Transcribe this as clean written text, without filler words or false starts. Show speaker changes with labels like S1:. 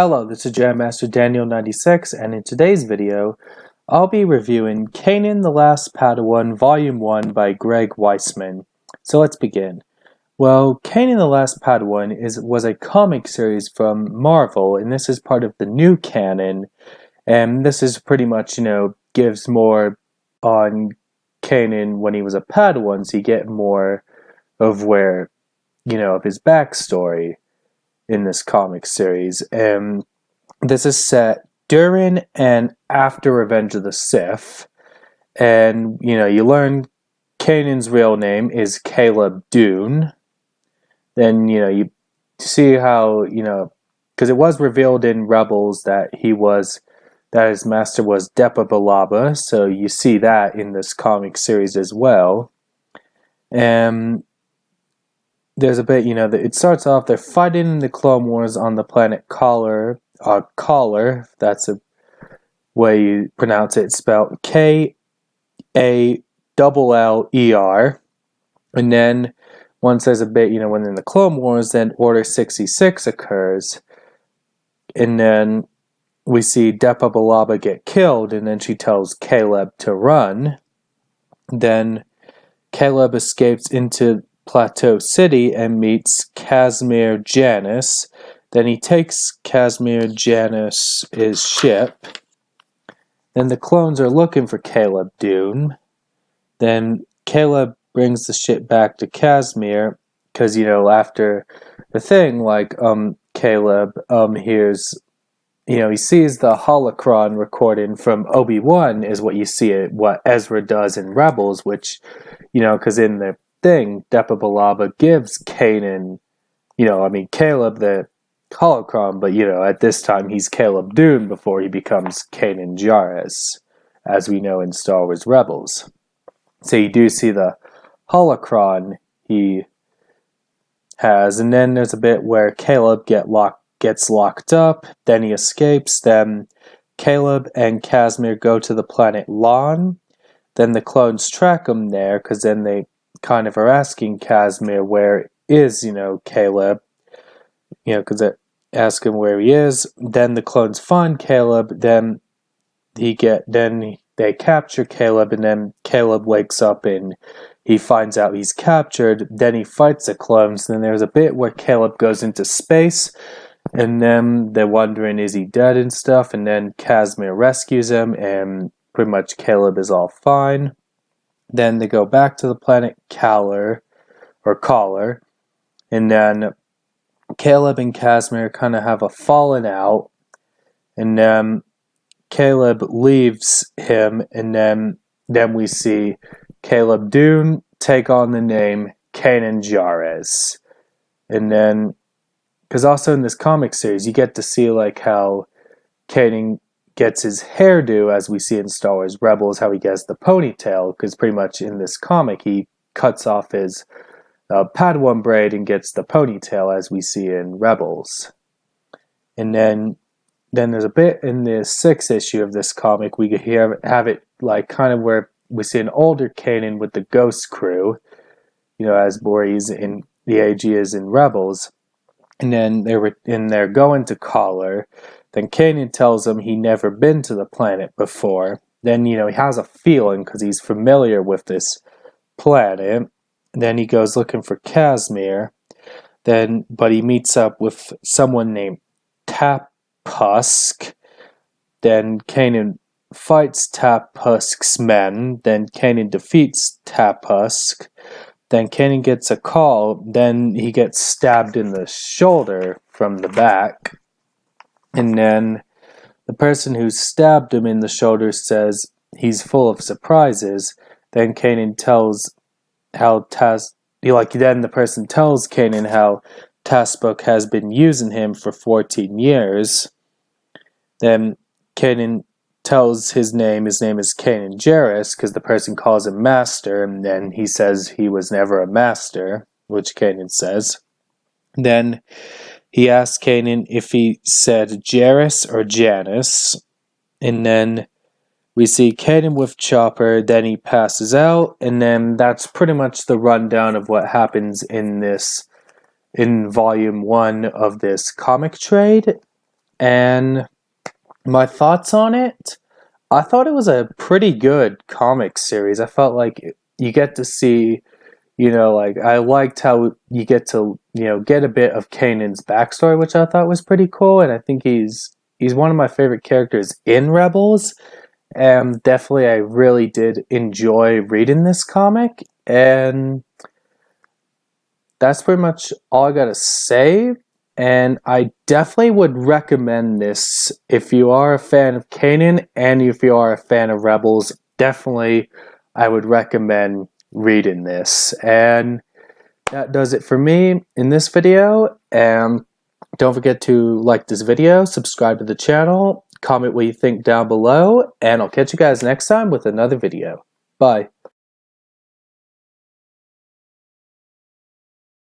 S1: Hello, this is Jam Master Daniel 96, and in today's video, I'll be reviewing Kanan The Last Padawan Volume 1 by Greg Weisman. So let's begin. Well, Kanan The Last Padawan was a comic series from Marvel, and this is part of the new canon, and this is pretty much, gives more on Kanan when he was a Padawan, so you get more of where, of his backstory in this comic series. This is set during and after Revenge of the Sith. And, you learn Kanan's real name is Caleb Dune. Then, you see how, because it was revealed in Rebels that his master was Depa Billaba, so you see that in this comic series as well. And there's a bit, it starts off, they're fighting the Clone Wars on the planet Collar, that's a way you pronounce it, it's spelled K-A-L-L-E-R, and then once there's a bit, when in the Clone Wars, then Order 66 occurs, and then we see Depa Billaba get killed, and then she tells Caleb to run. Then Caleb escapes into Plateau City and meets Casimir Janus. Then he takes Casimir Janus' ship. Then the clones are looking for Caleb Dune. Then Caleb brings the ship back to Casimir because, after the thing, Caleb hears, he sees the holocron recording from Obi-Wan is what you see what Ezra does in Rebels, which, because in the thing, Depa Billaba gives Caleb the holocron, but at this time he's Caleb Dune before he becomes Kanan Jarrus, as we know in Star Wars Rebels. So you do see the holocron he has, and then there's a bit where Caleb gets locked up, then he escapes, then Caleb and Casimir go to the planet Lon, then the clones track him there, because then they kind of are asking Casimir where is, Caleb, because they ask him where he is. Then the clones find Caleb, then they capture Caleb, and then Caleb wakes up and he finds out he's captured, then he fights the clones. Then there's a bit where Caleb goes into space, and then they're wondering is he dead and stuff, and then Casimir rescues him, and pretty much Caleb is all fine. Then they go back to the planet Collar, and then Caleb and Casimir kind of have a falling out, and then Caleb leaves him, and then we see Caleb Dune take on the name Kanan Jarrus. And then, because also in this comic series, you get to see how Kanan gets his hairdo, as we see in Star Wars Rebels, how he gets the ponytail, because pretty much in this comic he cuts off his Padawan braid and gets the ponytail, as we see in Rebels. And then there's a bit in the 6th issue of this comic, we have it kind of where we see an older Kanan with the Ghost Crew, as Boris in the age he is in Rebels. And then they're going to Collar. Then Kanan tells him he never been to the planet before. Then, he has a feeling because he's familiar with this planet. Then he goes looking for Casimir. But he meets up with someone named Tapusk. Then Kanan fights Tapusk's men. Then Kanan defeats Tapusk. Then Kanan gets a call. Then he gets stabbed in the shoulder from the back. And then the person who stabbed him in the shoulder says he's full of surprises. Then Kanan tells then the person tells Kanan how Tapusk has been using him for 14 years. Then Kanan tells his name is Kanan Jarrus, because the person calls him Master, and then he says he was never a Master, which Kanan says. Then he asks Kanan if he said Jarrus or Janus, and then we see Kanan with Chopper, then he passes out, and then that's pretty much the rundown of what happens in Volume 1 of this comic trade. And my thoughts on it, I thought it was a pretty good comic series. I felt like you get to see, like I liked how you get to, get a bit of Kanan's backstory, which I thought was pretty cool. And I think he's one of my favorite characters in Rebels. And definitely, I really did enjoy reading this comic. And that's pretty much all I gotta say. And I definitely would recommend this if you are a fan of Kanan and if you are a fan of Rebels. Definitely, I would recommend reading this. And that does it for me in this video. And don't forget to like this video, subscribe to the channel, comment what you think down below, and I'll catch you guys next time with another video. Bye.